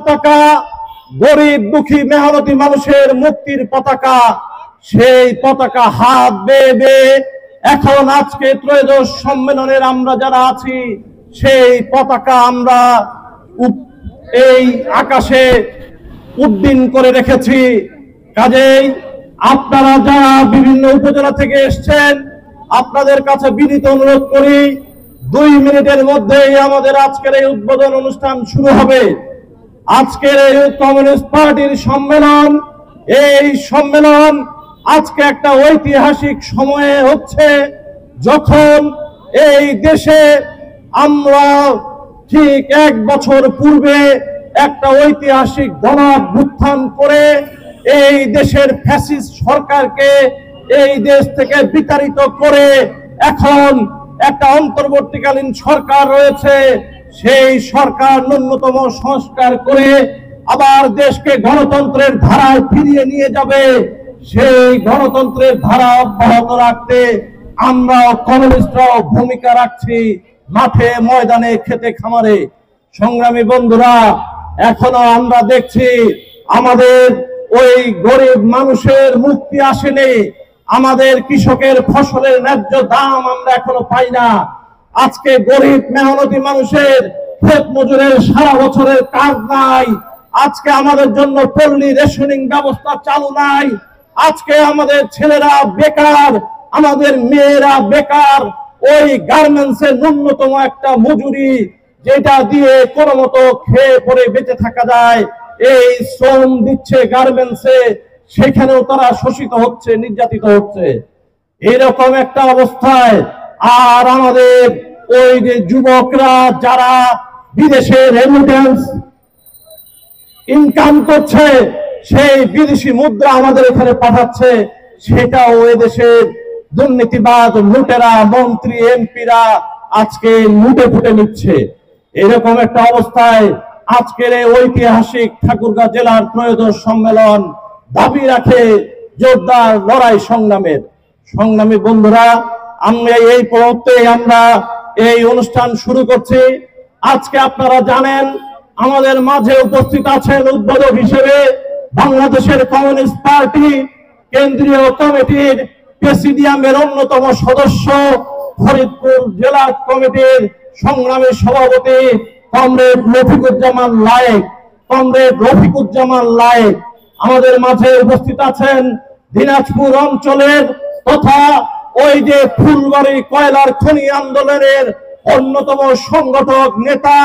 পতাকা গরিব দুঃখী মেহনতি মানুষের মুক্তির পতাকা, সেই পতাকা হাত বেয়ে বেয়ে এখন আজকে ত্রয়োদশ সম্মেলনের আমরা যারা আছি সেই পতাকা আমরা এই আকাশে উড্ডীন করে রেখেছি। কাজেই আপনারা যারা বিভিন্ন উপজেলা থেকে এসেছেন, আপনাদের কাছে বিনীত অনুরোধ করি 2 মিনিটের মধ্যেই আমাদের আজকের এই উদ্বোধন অনুষ্ঠান শুরু হবে। আজকের এই কমিউনিস্ট পার্টির সম্মেলন, এই সম্মেলন আজকে একটা ঐতিহাসিক সময়ে হচ্ছে, যখন এই দেশে আমরা ঠিক 1 বছর পূর্বে একটা ঐতিহাসিক গণঅভ্যুত্থান করে এই দেশের ফ্যাসিস্ট সরকারকে এই দেশ থেকে বিতাড়িত করে এখন একটা অন্তর্বর্তীকালীন সরকার রয়েছে। সেই সরকার ন্যূনতম সংস্কার করে আবার দেশকে গণতন্ত্রের ধারায় ফিরিয়ে নিয়ে যাবে। সেই গণতন্ত্রের ধারা অব্যাহত রাখতে আমরা কমিউনিস্টরাও ভূমিকা রাখছি, মাঠে ময়দানে খেতে খামারে। সংগ্রামী বন্ধুরা, এখনো আমরা দেখছি আমাদের ওই গরিব মানুষের মুক্তি আসেনি, আমাদের কৃষকের ফসলের ন্যায্য দাম আমরা এখনো পাই না। আজকে গরিব মেহনতি মানুষের ক্ষেত মজুরের সারা বছরের কাজ নাই, আজকে আমাদের জন্য পল্লী রেশনিং ব্যবস্থা চালু নাই, আজকে আমাদের ছেলেরা বেকার, আমাদের মেয়েরা বেকার। ওই গার্মেন্টসের ন্যূনতম একটা মজুরি যেটা দিয়ে কোনো মতো খেয়ে পরে বেঁচে থাকা যায়, এই শ্রম দিচ্ছে গার্মেন্টসে, সেখানেও তারা শোষিত হচ্ছে, নির্যাতিত হচ্ছে। এরকম একটা অবস্থায় আর আমাদের ওই যে যুবকরা যারা বিদেশে রেমিটেন্স ইনকাম করছে, সেই বিদেশি মুদ্রা আমাদের এখানে পাঠাচ্ছে, সেটাও এদেশের দুর্নীতিবাদ লুটেরা মন্ত্রী এমপিরা আজকে লুটে ফুটে নিচ্ছে। এরকম একটা অবস্থায় আজকের এই ঐতিহাসিক ঠাকুরগাঁও জেলার ত্রয়োদশ সম্মেলন দাবি রাখে জোরদার লড়াই সংগ্রামের। সংগ্রামী বন্ধুরা, আমরা এই মুহূর্তে আমরা এই অনুষ্ঠান শুরু করছি। আজকে আপনারা জানেন আমাদের মাঝে উপস্থিত আছেন উদ্বোধক হিসেবে বাংলাদেশের কমিউনিস্ট পার্টি কেন্দ্রীয় কমিটির প্রেসিডিয়ামের অন্যতম সদস্য, ফরিদপুর জেলা কমিটির সংগ্রামী সভাপতি কমরেড রফিকুজ্জামান লায়েক। কমরেড রফিকুজ্জামান লায়েক আমাদের মাঝে উপস্থিত আছেন দিনাজপুর অঞ্চলের তথা ওই যে ফুলবাড়ি কয়লার খনি আন্দোলনের অন্যতম সংগঠক নেতা,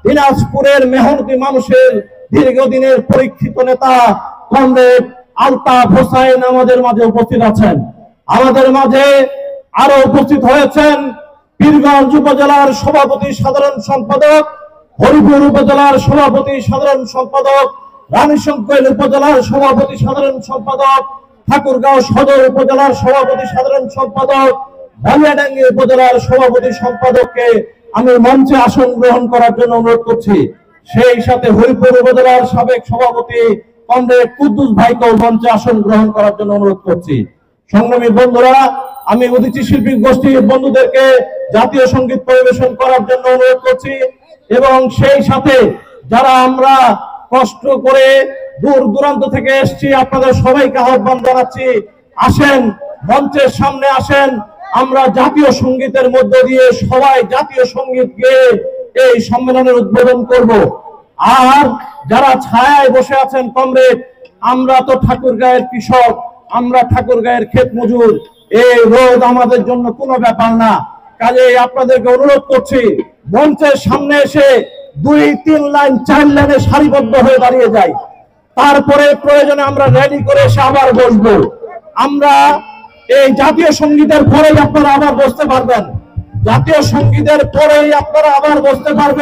দিনাজপুরের মেহনতি মানুষের দীর্ঘদিনের পরীক্ষিত নেতা কমরেড আলতাফ হোসাইন আমাদের মাঝে উপস্থিত আছেন। আমাদের মাঝে আরো উপস্থিত হয়েছেন পীরগঞ্জ উপজেলার সভাপতি সাধারণ সম্পাদক, হরিপুর উপজেলার সভাপতি সাধারণ সম্পাদক, রানীশঙ্কৈল উপজেলার সভাপতি সাধারণ সম্পাদক, ঠাকুরগাঁও সদর উপজেলার সভাপতি সাধারণ সম্পাদক, বালিয়াডাঙ্গি উপজেলার সভাপতি সম্পাদককে আমি মঞ্চে আসন গ্রহণ করার জন্য অনুরোধ করছি। সেই সাথে হরিপুর উপজেলার সাবেক সভাপতি কমরেড কুদ্দুস ভাইকেও মঞ্চে আসন গ্রহণ করার জন্য অনুরোধ করছি। সংগ্রামী বন্ধুরা, আমি উদীচী শিল্পী গোষ্ঠীর বন্ধুদেরকে জাতীয় সঙ্গীত পরিবেশন করার জন্য অনুরোধ করছি এবং সেই সাথে যারা আমরা কষ্ট করে দূর দূরান্ত থেকে এসেছি আপনাদের সবাইকে আহ্বান জানাচ্ছি, আসেন মঞ্চের সামনে আসেন, আমরা জাতীয় সঙ্গীতের মধ্য দিয়ে সবাই জাতীয় সঙ্গীত গেয়ে এই সম্মেলনের উদ্বোধন করব। আর যারা ছায়ায় বসে আছেন কমরেড, আমরা তো ঠাকুরগাঁয়ের কৃষক, আমরা ঠাকুরগাঁয়ের ক্ষেত মজুর, এই রোদ আমাদের জন্য কোনো ব্যাপার না। কাজেই আপনাদেরকে অনুরোধ করছি মঞ্চের সামনে এসে 2-3 লাইন 4 লাইনে সারিবদ্ধ হয়ে দাঁড়িয়ে যাই, তারপরে প্রয়োজনে আমরা রেডি করে এসে আবার বসবো। আমরা এই জাতীয় সঙ্গীতের পরেই আপনারা আবার বসতে পারবেন, জাতীয় সঙ্গীতের পরেই আপনারা আবার বসতে পারবেন।